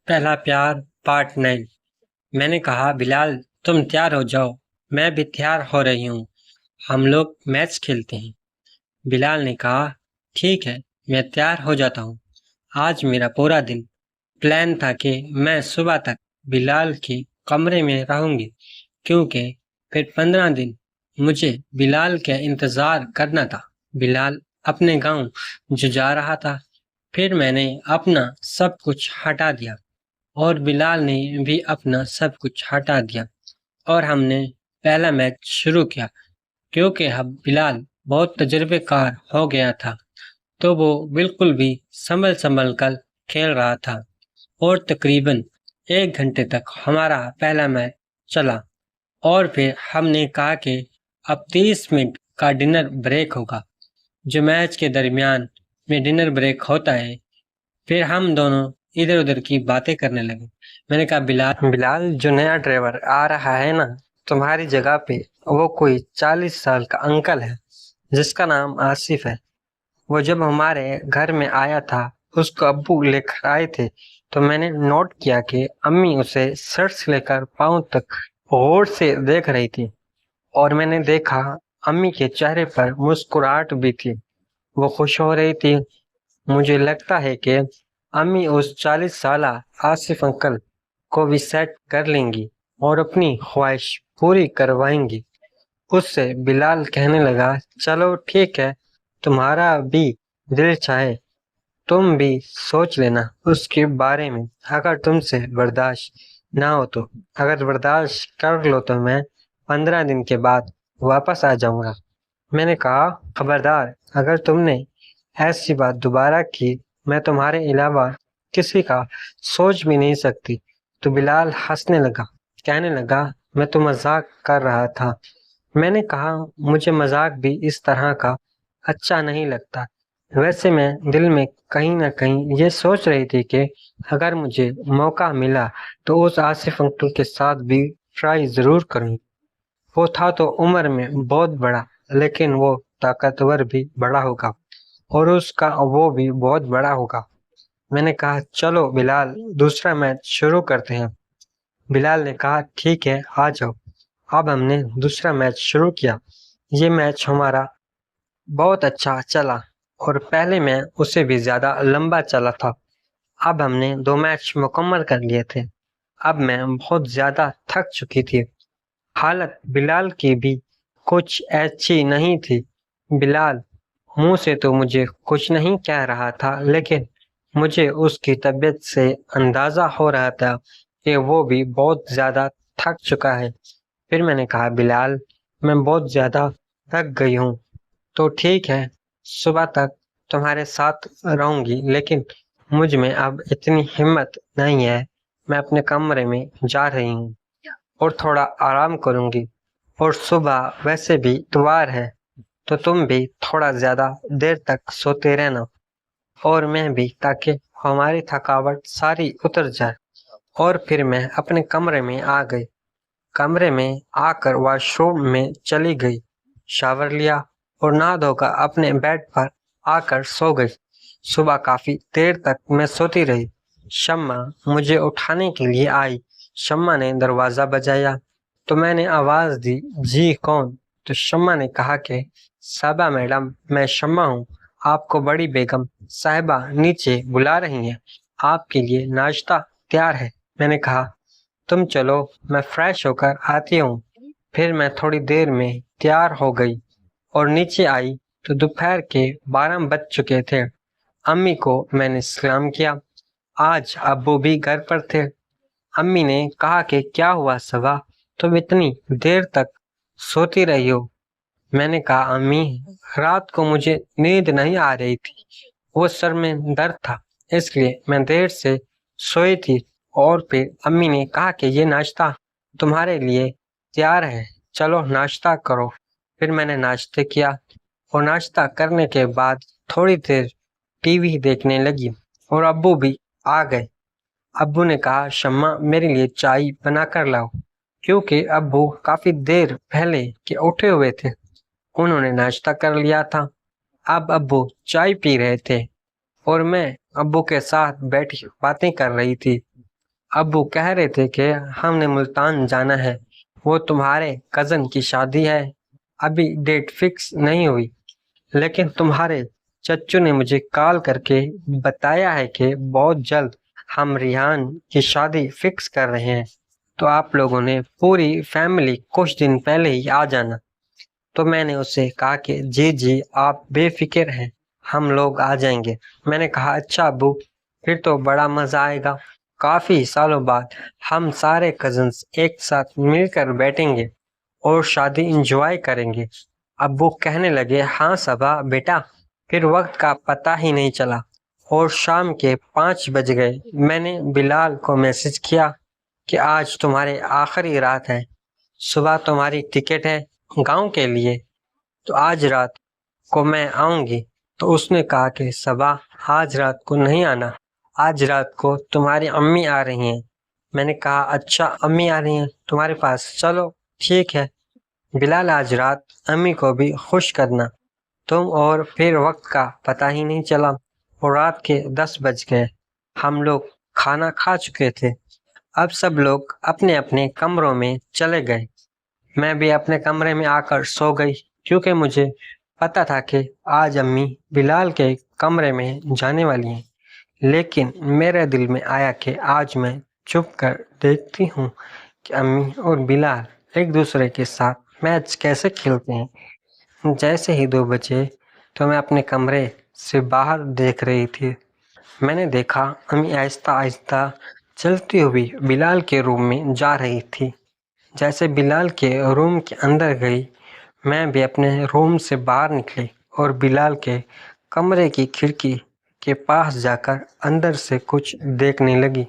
پہلا پیار پارٹ 9۔ میں نے کہا بلال تم تیار ہو جاؤ، میں بھی تیار ہو رہی ہوں، ہم لوگ میچ کھیلتے ہیں۔ بلال نے کہا ٹھیک ہے، میں تیار ہو جاتا ہوں۔ آج میرا پورا دن پلان تھا کہ میں صبح تک بلال کے کمرے میں رہوں گی، کیونکہ پھر 15 دن مجھے بلال کا انتظار کرنا تھا۔ بلال اپنے گاؤں جو جا رہا تھا، پھر میں نے اپنا سب کچھ ہٹا دیا اور بلال نے بھی اپنا سب کچھ ہٹا دیا، اور ہم نے پہلا میچ شروع کیا۔ کیونکہ اب بلال بہت تجربے کار ہو گیا تھا، تو وہ بالکل بھی سنبھل کر کھیل رہا تھا، اور تقریباً 1 گھنٹے تک ہمارا پہلا میچ چلا، اور پھر ہم نے کہا کہ اب 30 منٹ کا ڈنر بریک ہوگا، جو میچ کے درمیان میں ڈنر بریک ہوتا ہے۔ پھر ہم دونوں ادھر ادھر کی باتیں کرنے لگے۔ میں نے کہا بلال جو نیا ڈرائیور آ رہا ہے نا تمہاری جگہ پہ، وہ کوئی 40 سال کا انکل ہے جس کا نام آصف ہے۔ وہ جب ہمارے گھر میں آیا تھا، اس کو ابو لے کر آئے تھے، تو میں نے نوٹ کیا کہ امی اسے سر سے لے کر پاؤں تک غور سے دیکھ رہی تھی، اور میں نے دیکھا امی کے چہرے پر مسکراہٹ بھی تھی، وہ خوش ہو رہی تھی۔ مجھے لگتا ہے کہ امی اس 40 سالہ آصف انکل کو بھی سیٹ کر لیں گی اور اپنی خواہش پوری کروائیں گی۔ اس سے بلال کہنے لگا چلو ٹھیک ہے، تمہارا بھی دل چاہے تم بھی سوچ لینا اس کے بارے میں، اگر تم سے برداشت نہ ہو تو۔ اگر برداشت کر لو تو میں 15 دن کے بعد واپس آ جاؤں گا۔ میں نے کہا خبردار، اگر تم نے ایسی بات دوبارہ کی میں تمہارے علاوہ کسی کا سوچ بھی نہیں سکتی۔ تو بلال ہنسنے لگا، کہنے لگا میں تو مذاق کر رہا تھا۔ میں نے کہا مجھے مذاق بھی اس طرح کا اچھا نہیں لگتا، ویسے میں دل میں کہیں نہ کہیں یہ سوچ رہی تھی کہ اگر مجھے موقع ملا تو اس آصف انکل کے ساتھ بھی ٹرائی ضرور کروں۔ وہ تھا تو عمر میں بہت بڑا، لیکن وہ طاقتور بھی بڑا ہوگا، اور اس کا وہ بھی بہت بڑا ہوگا۔ میں نے کہا چلو بلال دوسرا میچ شروع کرتے ہیں۔ بلال نے کہا ٹھیک ہے آ جاؤ۔ اب ہم نے دوسرا میچ شروع کیا۔ یہ میچ ہمارا بہت اچھا چلا، اور پہلے میں اسے بھی زیادہ لمبا چلا تھا۔ اب ہم نے 2 میچ مکمل کر لیے تھے۔ اب میں بہت زیادہ تھک چکی تھی۔ حالت بلال کی بھی کچھ اچھی نہیں تھی۔ بلال منہ سے تو مجھے کچھ نہیں کہہ رہا تھا، لیکن مجھے اس کی طبیعت سے اندازہ ہو رہا تھا کہ وہ بھی بہت زیادہ تھک چکا ہے۔ پھر میں نے کہا بلال میں بہت زیادہ تھک گئی ہوں، تو ٹھیک ہے صبح تک تمہارے ساتھ رہوں گی، لیکن مجھ میں اب اتنی ہمت نہیں ہے۔ میں اپنے کمرے میں جا رہی ہوں اور تھوڑا آرام کروں گی، اور صبح ویسے بھی اتوار ہے، تو تم بھی تھوڑا زیادہ دیر تک سوتے رہنا، اور میں بھی، تاکہ ہماری تھکاوٹ ساری اتر جائے۔ اور پھر میں اپنے کمرے میں آ گئی۔ کمرے میں آ کر واش روم میں چلی گئی، شاور لیا اور نہا دھو کر اپنے بیڈ پر آ کر سو گئی۔ صبح کافی دیر تک میں سوتی رہی۔ شمع مجھے اٹھانے کے لیے آئی۔ شمع نے دروازہ بجایا تو میں نے آواز دی جی کون؟ تو شمع نے کہا کہ صاحبہ میڈم، میں شمع ہوں، آپ کو بڑی بیگم صاحبہ نیچے بلا رہی ہیں، آپ کے لیے ناشتہ تیار ہے۔ میں نے کہا تم چلو، میں فریش ہو کر آتی ہوں۔ پھر میں تھوڑی دیر میں تیار ہو گئی اور نیچے آئی تو دوپہر کے 12 بج چکے تھے۔ امی کو میں نے سلام کیا۔ آج ابو بھی گھر پر تھے۔ امی نے کہا کہ کیا ہوا صبا، تم اتنی دیر تک سوتی رہی ہو؟ میں نے کہا امی، رات کو مجھے نیند نہیں آ رہی تھی، وہ سر میں درد تھا، اس لیے میں دیر سے سوئی تھی۔ اور پھر امی نے کہا کہ یہ ناشتہ تمہارے لیے تیار ہے، چلو ناشتہ کرو۔ پھر میں نے ناشتہ کیا، اور ناشتہ کرنے کے بعد تھوڑی دیر ٹی وی دیکھنے لگی، اور ابو بھی آ گئے۔ ابو نے کہا شمع میرے لیے چائے بنا کر لاؤ، کیونکہ ابو کافی دیر پہلے کے اٹھے ہوئے تھے، انہوں نے ناشتہ کر لیا تھا۔ اب ابو چائے پی رہے تھے، اور میں ابو کے ساتھ بیٹھی باتیں کر رہی تھی۔ ابو کہہ رہے تھے کہ ہم نے ملتان جانا ہے، وہ تمہارے کزن کی شادی ہے، ابھی ڈیٹ فکس نہیں ہوئی، لیکن تمہارے چچو نے مجھے کال کر کے بتایا ہے کہ بہت جلد ہم ریحان کی شادی فکس کر رہے ہیں، تو آپ لوگوں نے پوری فیملی کچھ دن پہلے ہی آ جانا۔ تو میں نے اس سے کہا کہ جی آپ بے فکر ہیں، ہم لوگ آ جائیں گے۔ میں نے کہا اچھا ابو، پھر تو بڑا مزہ آئے گا، کافی سالوں بعد ہم سارے کزنز ایک ساتھ مل کر بیٹھیں گے اور شادی انجوائے کریں گے۔ ابو کہنے لگے ہاں صبا بیٹا، پھر وقت کا پتہ ہی نہیں چلا اور شام کے 5 بج گئے۔ میں نے بلال کو میسج کیا کہ آج تمہاری آخری رات ہے، صبح تمہاری ٹکٹ ہے گاؤں کے لیے، تو آج رات کو میں آؤں گی۔ تو اس نے کہا کہ صبا آج رات کو نہیں آنا، آج رات کو تمہاری امی آ رہی ہیں۔ میں نے کہا اچھا امی آ رہی ہیں تمہارے پاس، چلو ٹھیک ہے بلال، آج رات امی کو بھی خوش کرنا تم۔ اور پھر وقت کا پتہ ہی نہیں چلا اور رات کے 10 بج گئے۔ ہم لوگ کھانا کھا چکے تھے، اب سب لوگ اپنے اپنے کمروں میں چلے گئے۔ میں بھی اپنے کمرے میں آ کر سو گئی، کیونکہ مجھے پتا تھا کہ آج امی بلال کے کمرے میں جانے والی ہیں، لیکن میرے دل میں آیا کہ آج میں چھپ کر دیکھتی ہوں کہ امی اور بلال ایک دوسرے کے ساتھ میچ کیسے کھیلتے ہیں۔ جیسے ہی 2 بجے تو میں اپنے کمرے سے باہر دیکھ رہی تھی، میں نے دیکھا امی آہستہ آہستہ چلتی ہوئی بلال کے روم میں جا رہی تھی۔ جیسے بلال کے روم کے اندر گئی، میں بھی اپنے روم سے باہر نکلی اور بلال کے کمرے کی کھڑکی کے پاس جا کر اندر سے کچھ دیکھنے لگی۔